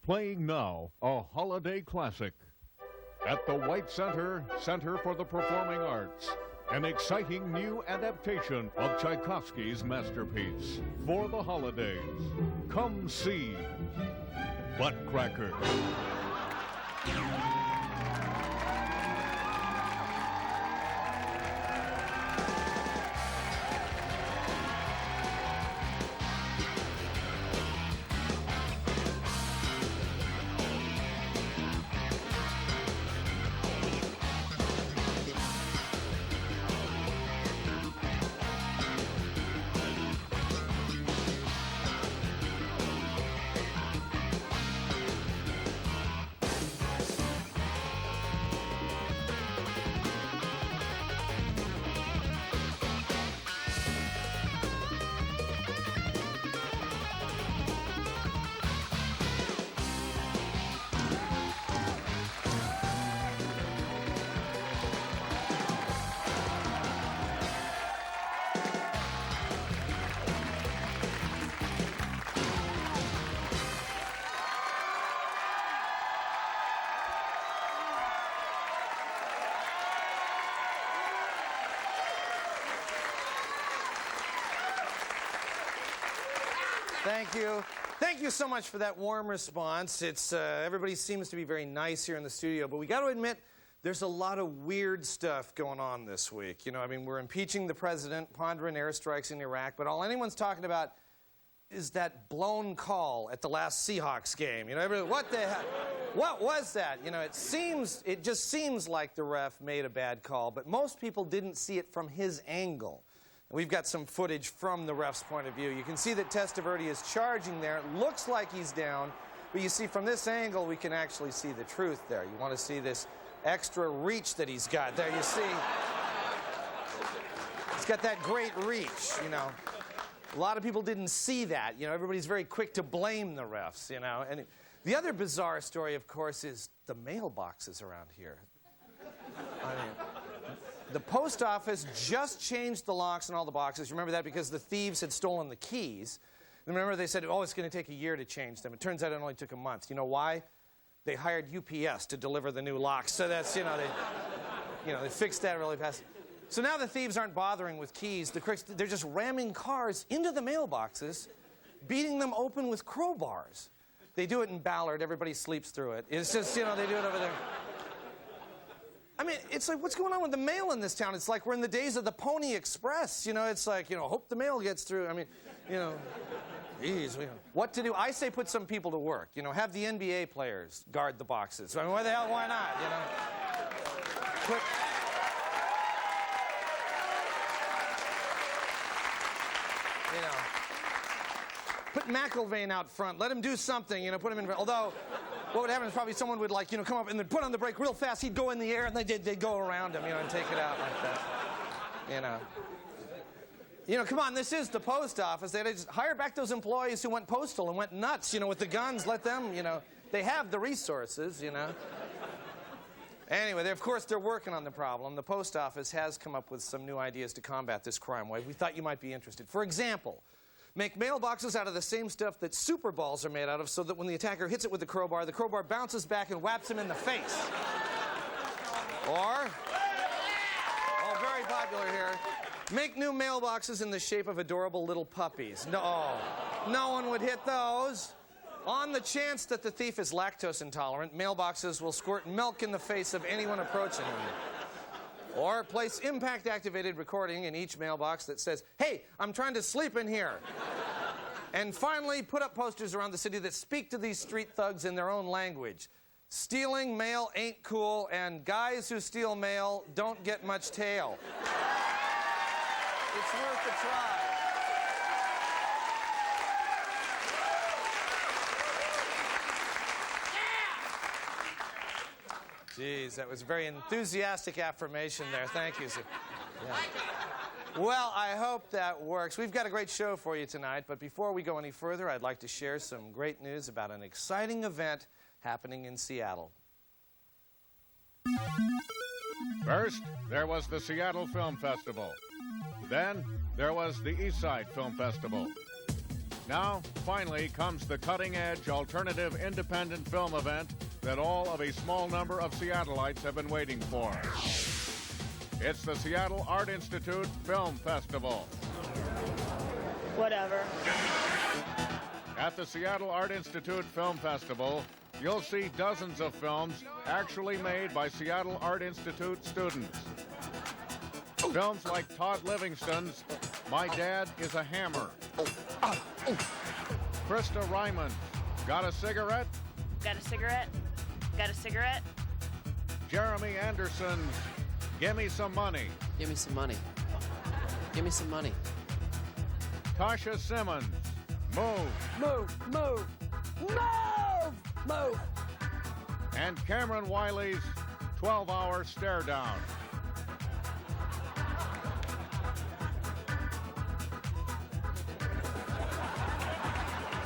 Playing now, a holiday classic. At the White Center, Center for the Performing Arts, an exciting new adaptation of Tchaikovsky's masterpiece. For the holidays, come see Buttcracker. Thank you. Thank you so much for that warm response. It's everybody seems to be very nice here in the studio, but we got to admit there's a lot of weird stuff going on this week. You know, I mean, we're impeaching the president, pondering airstrikes in Iraq, but all anyone's talking about is that blown call at the last Seahawks game. You know, everybody, what the hell? What was that? You know, it just seems like the ref made a bad call, but most people didn't see it from his angle. We've got some footage from the ref's point of view. You can see that Testaverde is charging there. It looks like he's down, but you see from this angle, we can actually see the truth there. You want to see this extra reach that he's got there. You see, he's got that great reach, you know. A lot of people didn't see that. You know, everybody's very quick to blame the refs, you know. And the other bizarre story, of course, is the mailboxes around here. I mean, the post office just changed the locks on all the boxes. Remember that because the thieves had stolen the keys. And remember they said, oh, it's going to take a year to change them. It turns out it only took a month. You know why? They hired UPS to deliver the new locks. So that's, they fixed that really fast. So now the thieves aren't bothering with keys. They're just ramming cars into the mailboxes, beating them open with crowbars. They do it in Ballard. Everybody sleeps through it. It's just, they do it over there. I mean, it's like, what's going on with the mail in this town? It's like we're in the days of the Pony Express. You know, it's like, hope the mail gets through. I mean, geez, what to do? I say put some people to work. Have the NBA players guard the boxes. I mean, why the hell, why not, Put McIlvain out front. Let him do something, put him in. Although, what would happen is probably someone would, come up and then put on the brake real fast. He'd go in the air, and they'd go around him, and take it out like that. Come on, this is the post office. They just hire back those employees who went postal and went nuts, with the guns. Let them, they have the resources, Anyway, of course, they're working on the problem. The post office has come up with some new ideas to combat this crime wave. We thought you might be interested. For example, make mailboxes out of the same stuff that super balls are made out of so that when the attacker hits it with the crowbar bounces back and whaps him in the face. Or, very popular here, make new mailboxes in the shape of adorable little puppies. No one would hit those. On the chance that the thief is lactose intolerant, mailboxes will squirt milk in the face of anyone approaching him. Or place impact-activated recording in each mailbox that says, hey, I'm trying to sleep in here. And finally, put up posters around the city that speak to these street thugs in their own language. Stealing mail ain't cool, and guys who steal mail don't get much tail. It's worth a try. Geez, that was a very enthusiastic affirmation there. Thank you, sir. Yeah. Well, I hope that works. We've got a great show for you tonight, but before we go any further, I'd like to share some great news about an exciting event happening in Seattle. First, there was the Seattle Film Festival. Then, there was the Eastside Film Festival. Now, finally, comes the cutting-edge alternative independent film event that all of a small number of Seattleites have been waiting for. It's the Seattle Art Institute Film Festival. Whatever. At the Seattle Art Institute Film Festival, you'll see dozens of films actually made by Seattle Art Institute students. Films like Todd Livingston's My Dad is a Hammer. Krista Ryman's Got a Cigarette? Got a cigarette? Got a cigarette? Jeremy Anderson's Gimme Some Money. Give me some money. Give me some money. Tasha Simmons, Move. Move, move, move, move. And Cameron Wiley's 12-Hour Stare Down.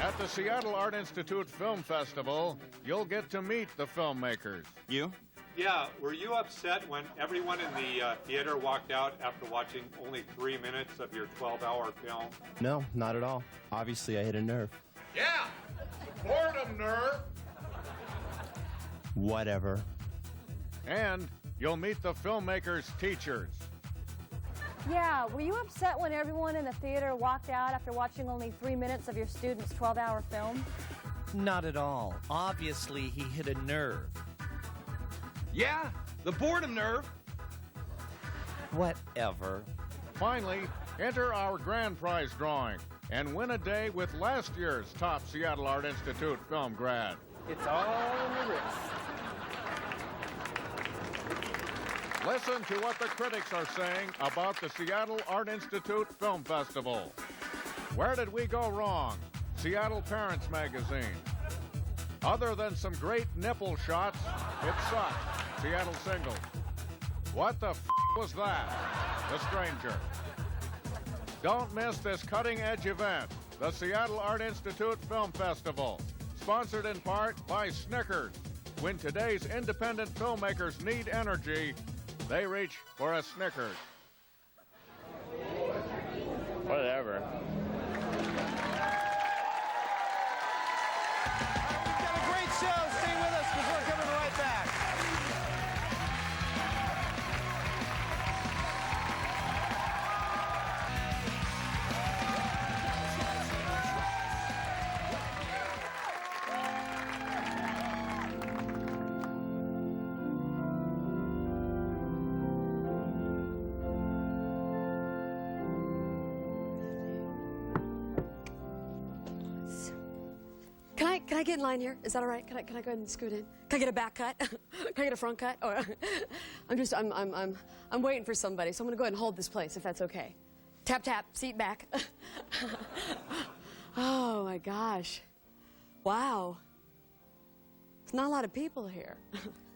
At the Seattle Art Institute Film Festival, you'll get to meet the filmmakers. You? Yeah, were you upset when everyone in the theater walked out after watching only 3 minutes of your 12-hour film? No, not at all. Obviously, I hit a nerve. Yeah, boredom nerve. Whatever. And you'll meet the filmmakers' teachers. Yeah, were you upset when everyone in the theater walked out after watching only 3 minutes of your student's 12-hour film? Not at all. Obviously, he hit a nerve. Yeah, the boredom nerve. Whatever. Finally, enter our grand prize drawing and win a day with last year's top Seattle Art Institute film grad. It's all in the wrist. Listen to what the critics are saying about the Seattle Art Institute Film Festival. Where did we go wrong? Seattle Parents Magazine. Other than some great nipple shots, it sucked. Seattle Singles. What the was that? The Stranger. Don't miss this cutting-edge event, the Seattle Art Institute Film Festival, sponsored in part by Snickers. When today's independent filmmakers need energy, they reach for a Snickers. Whatever. We've got a great show. Stay with us because we're coming right back. Can I get in line here? Is that all right? Can I go ahead and scoot in? Can I get a back cut? Can I get a front cut? Or I'm waiting for somebody, so I'm gonna go ahead and hold this place if that's okay. Tap tap, seat back. Oh my gosh. Wow. There's not a lot of people here.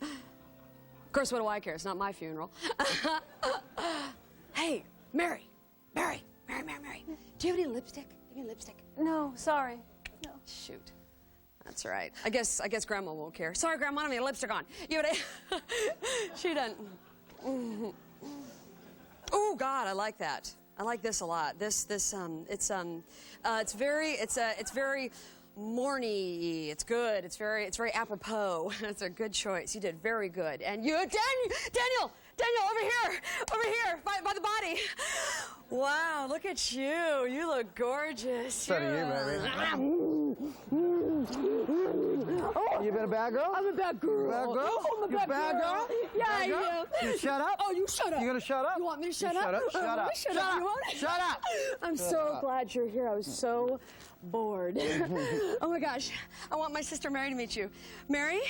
Of course, what do I care? It's not my funeral. Hey, Mary. Do you have any lipstick? No, sorry. No. Shoot. That's all right. I guess Grandma won't care. Sorry, Grandma, I don't have any lipstick on. You would. She doesn't. Oh God, I like that. I like this a lot. It's very morny. It's good. It's very apropos. It's a good choice. You did very good. And you, Daniel, over here, by the body. Wow, look at you. You look gorgeous. So do you, baby. Oh, You been a bad girl? I'm a bad girl. Bad girl? Oh, I'm a You bad girl? Yeah, Bad I girl? am. You shut up? Oh, you shut up. You gonna shut up? You want me to shut You up? shut up. Shut up. Shut up. You want? Shut up. I'm so glad you're here. I was so bored. Oh my gosh. I want my sister Mary to meet you. Mary?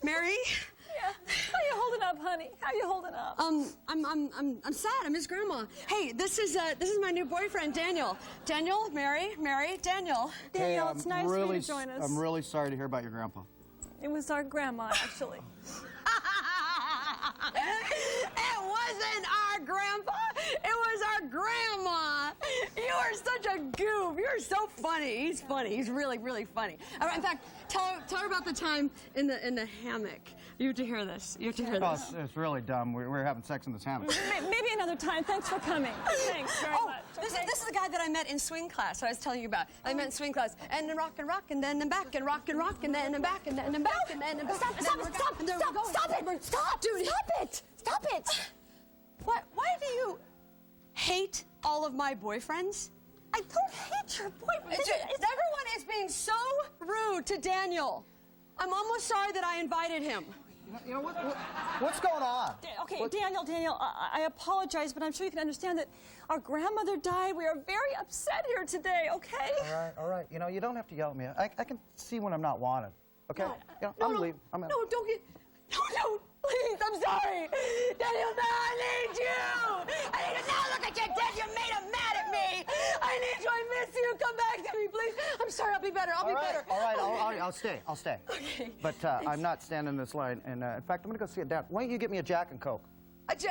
Yeah. How you holding up, honey? How you holding up? I'm sad. I miss Grandma. Hey, this is my new boyfriend, Daniel. Daniel, Mary, Daniel. Daniel, it's nice for you to join us. I'm really sorry to hear about your grandpa. It was our grandma, actually. It wasn't our grandpa. It was our grandma. You are such a goof. You're so funny. He's funny. He's really, really funny. In fact, tell her about the time in the hammock. You have to hear this. Oh, it's really dumb. We're having sex in this hammock. Maybe another time. Thanks for coming. Thanks very much. This is the guy that I met in swing class. I was telling you about. I met in swing class, and then rock, and then I'm back, and rock, and then I'm back, and then I'm back, and then I'm back. Stop it! Dude, stop it! Stop it! What? Why do you hate all of my boyfriends? I don't hate your boyfriend. Everyone is being so rude to Daniel. I'm almost sorry that I invited him. You know what's going on? Okay, Daniel, I apologize, but I'm sure you can understand that our grandmother died. We are very upset here today, okay? All right. You know, you don't have to yell at me. I can see when I'm not wanted. Okay? No, I'm leaving. No, don't get... No, please, I'm sorry. Daniel, no, I need you. I need you. Now look at you, Dad. You made him mad at me. I need you. I miss you. Come back to me, please. I'm sorry. I'll be better. I'll be better. All right. I'll stay. Okay. But I'm not standing in this line. And in fact, I'm going to go see a dad. Why don't you get me a Jack and Coke? This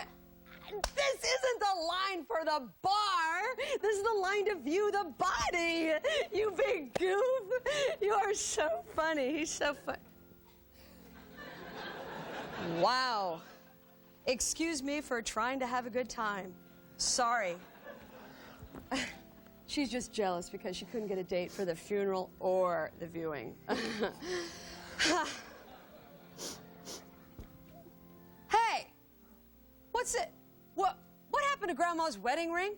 isn't the line for the bar. This is the line to view the body. You big goof. You are so funny. He's so funny. Wow. Excuse me for trying to have a good time. Sorry. She's just jealous because she couldn't get a date for the funeral or the viewing. Hey! What's it? What happened to Grandma's wedding ring?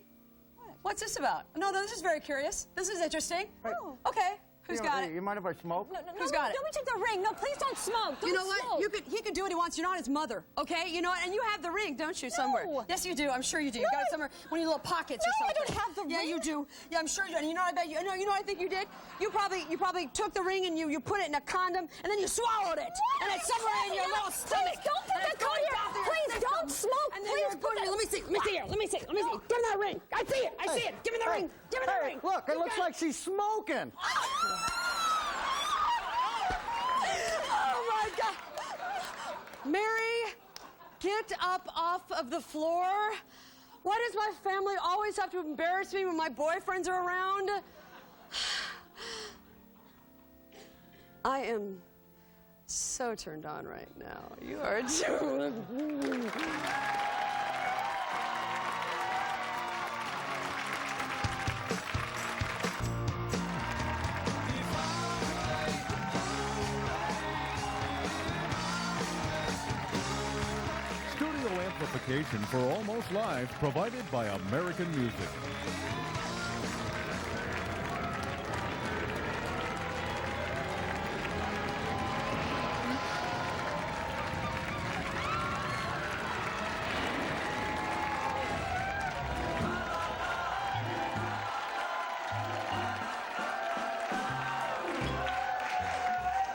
What's this about? No, this is very curious. This is interesting. Oh. Okay. Who's got it? You mind if I smoke? Who's got it? Let me take the ring. No, please don't smoke. Don't You know what? smoke. He can do what he wants. You're not his mother, okay? You know what? And you have the ring, don't you, somewhere? No. Yes, you do. I'm sure you do. You got it somewhere, one of your little pockets or No, I something. don't have the Yeah, ring. you do. Yeah, I'm sure you do. And you know what I bet you? No, you know what I think you did? You probably took the ring and you put it in a condom and then you swallowed it. And it's somewhere in your little stomach. Please don't put And that it's going down down through here. your Please system. don't smoke. And then Please you're put going- that- Let me see here. Let me see. Give me that ring. I see it. Give me the ring. Give me the ring. Look, it looks like she's smoking. Oh, my God. Mary, get up off of the floor. Why does my family always have to embarrass me when my boyfriends are around? I am so turned on right now. You are too... Studio amplification for Almost Live provided by American Music.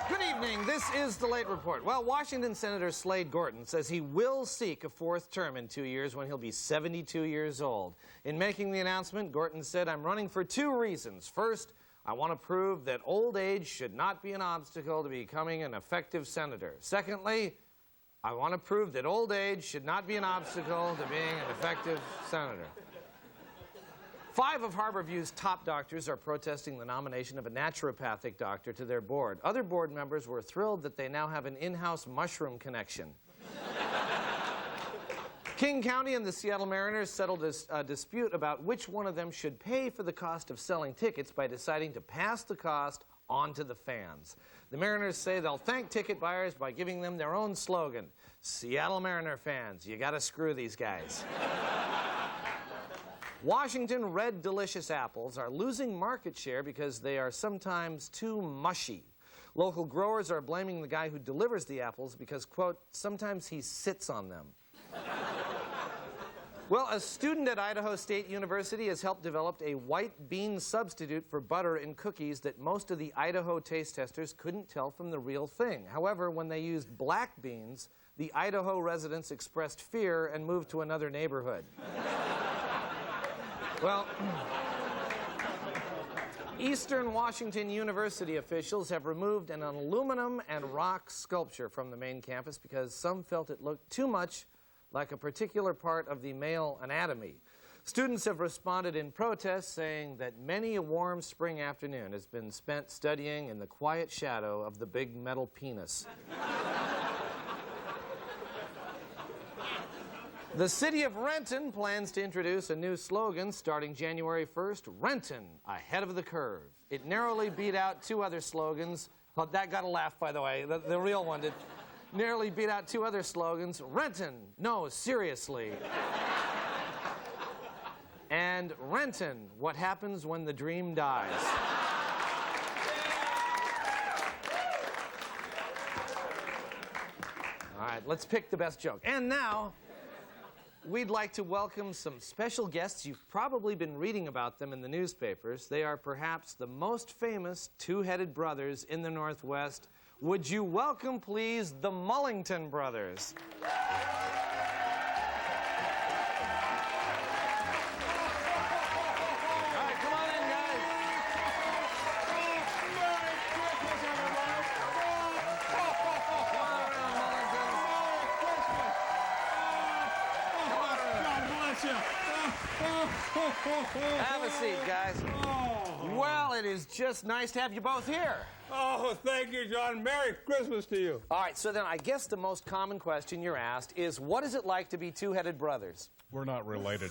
Good evening. This is the Late Report. Well, Washington Senator Slade Gorton says he will seek a fourth term in 2 years when he'll be 72 years old. In making the announcement, Gorton said, "I'm running for two reasons. First, I want to prove that old age should not be an obstacle to becoming an effective senator. Secondly, I want to prove that old age should not be an obstacle to being an effective senator." 5 of Harborview's top doctors are protesting the nomination of a naturopathic doctor to their board. Other board members were thrilled that they now have an in-house mushroom connection. King County and the Seattle Mariners settled a dispute about which one of them should pay for the cost of selling tickets by deciding to pass the cost on to the fans. The Mariners say they'll thank ticket buyers by giving them their own slogan, "Seattle Mariner fans, you gotta screw these guys." Washington Red Delicious apples are losing market share because they are sometimes too mushy. Local growers are blaming the guy who delivers the apples because, quote, sometimes he sits on them. Well, a student at Idaho State University has helped develop a white bean substitute for butter in cookies that most of the Idaho taste testers couldn't tell from the real thing. However, when they used black beans, the Idaho residents expressed fear and moved to another neighborhood. Well, Eastern Washington University officials have removed an aluminum and rock sculpture from the main campus because some felt it looked too much like a particular part of the male anatomy. Students have responded in protest, saying that many a warm spring afternoon has been spent studying in the quiet shadow of the big metal penis. The city of Renton plans to introduce a new slogan starting January 1st, Renton, ahead of the curve. It narrowly beat out two other slogans. Oh, that got a laugh, by the way. The real one did. Narrowly beat out two other slogans. Renton, no, seriously. And Renton, what happens when the dream dies. All right, let's pick the best joke. And now, we'd like to welcome some special guests. You've probably been reading about them in the newspapers. They are perhaps the most famous two-headed brothers in the Northwest. Would you welcome, please, the Mullington brothers? All right, come on in, guys. Have a seat, guys. Well, it is just nice to have you both here. Oh, thank you, John. Merry Christmas to you. All right, so then I guess the most common question you're asked is, what is it like to be two-headed brothers? We're not related.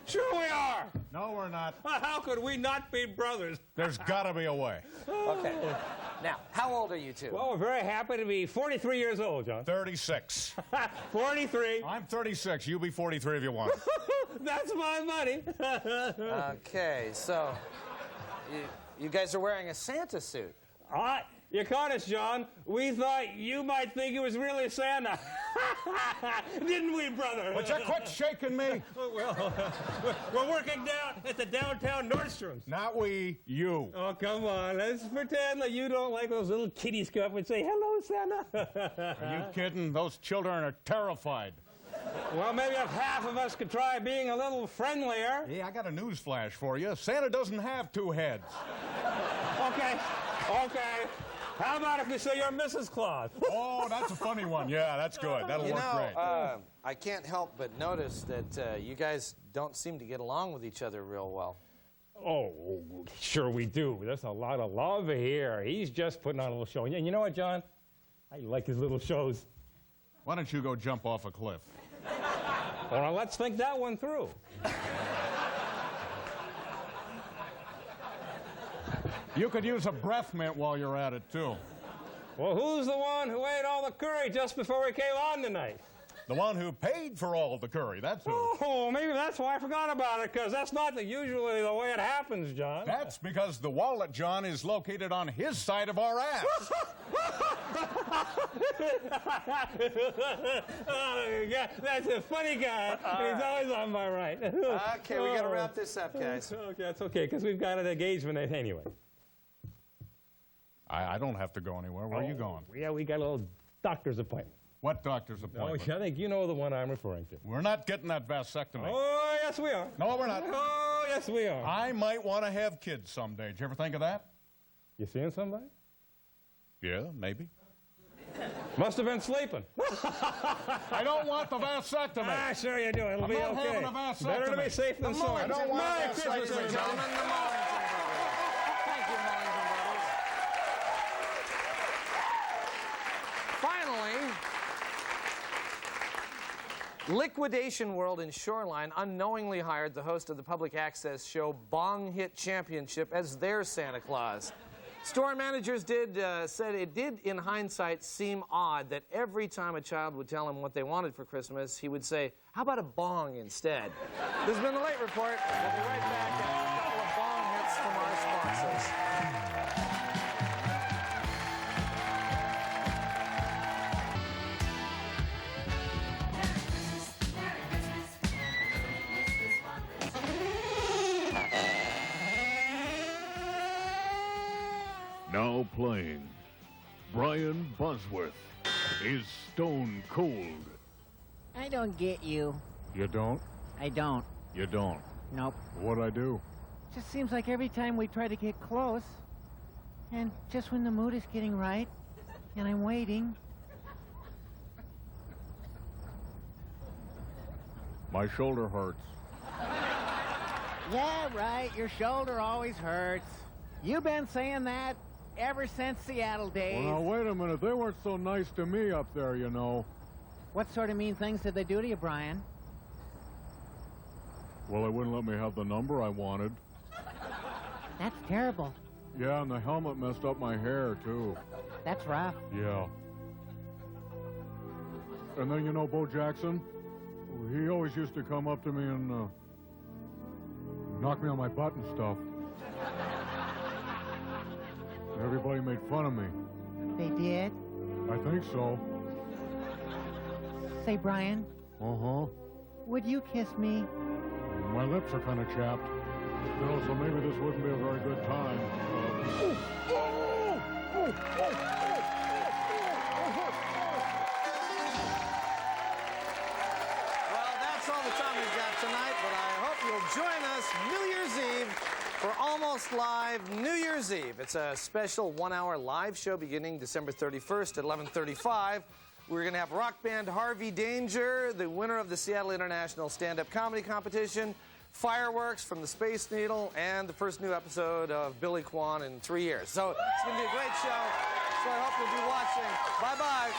Sure we are. No, we're not. How could we not be brothers? There's got to be a way. Okay. Now, how old are you two? Well, we're very happy to be 43 years old, John. 36. 43. I'm 36. You be 43 if you want. That's my money. Okay, so you guys are wearing a Santa suit. You caught us, John. We thought you might think it was really Santa. Didn't we, brother? Would you quit shaking me? Well, we're working down at the downtown Nordstrom's. Not we, you. Oh, come on. Let's pretend that you don't like those little kiddies come up and say, hello, Santa. Are you kidding? Those children are terrified. Well, maybe if half of us could try being a little friendlier. Hey, I got a news flash for you. Santa doesn't have two heads. Okay. How about if we say you're Mrs. Claus? Oh, that's a funny one. Yeah, that's good. That'll work great. I can't help but notice that you guys don't seem to get along with each other real well. Oh, sure we do. There's a lot of love here. He's just putting on a little show. And you know what, John? I like his little shows. Why don't you go jump off a cliff? Well, now let's think that one through. You could use a breath mint while you're at it, too. Well, who's the one who ate all the curry just before we came on tonight? The one who paid for all the curry, that's who. Oh, maybe that's why I forgot about it, because that's not usually the way it happens, John. That's because the wallet, John, is located on his side of our ass. Yeah, that's a funny guy. He's always on my right. Okay, we got to wrap this up, guys. Okay, that's okay, because we've got an engagement anyway. I don't have to go anywhere. Where are you going? Yeah, we got a little doctor's appointment. What doctor's appointment? Oh, I think you know the one I'm referring to. We're not getting that vasectomy. Oh, yes, we are. No, we're not. Oh, yes, we are. I might want to have kids someday. Did you ever think of that? You seeing somebody? Yeah, maybe. Must have been sleeping. I don't want the vasectomy. Sure you do. It'll be not okay. having a vasectomy. Better to be safe than sorry. I don't want Merry a Christmas, vasectomy. Gentlemen, the Mullington brothers. Thank you, Mullington brothers. Finally, Liquidation World in Shoreline unknowingly hired the host of the public access show Bong Hit Championship as their Santa Claus. Store managers said it did, in hindsight, seem odd that every time a child would tell him what they wanted for Christmas, he would say, how about a bong instead? This has been The Late Report. We'll be right back after a couple of bong hits from our sponsors. Now playing, Brian Bosworth is stone cold. I don't get you. You don't? I don't. You don't? Nope. What'd I do? Just seems like every time we try to get close, and just when the mood is getting right, and I'm waiting. My shoulder hurts. Yeah, right. Your shoulder always hurts. You've been saying that ever since Seattle days. Well, now, wait a minute. They weren't so nice to me up there, you know. What sort of mean things did they do to you, Brian? Well, they wouldn't let me have the number I wanted. That's terrible. Yeah, and the helmet messed up my hair, too. That's rough. Yeah. And then, you know, Bo Jackson? He always used to come up to me and knock me on my butt and stuff. Everybody made fun of me. They did? I think so. Say, Brian, Uh-huh. would you kiss me? My lips are kind of chapped. You know, so maybe this wouldn't be a very good time. Well, that's all the time we've got tonight, but I hope you'll join us New Year's Eve for Almost Live New Year's Eve. It's a special one-hour live show beginning December 31st at 11:35. We're going to have rock band Harvey Danger, the winner of the Seattle International Stand-Up Comedy Competition, fireworks from the Space Needle, and the first new episode of Billy Kwan in 3 years. So it's going to be a great show. So I hope you'll be watching. Bye-bye.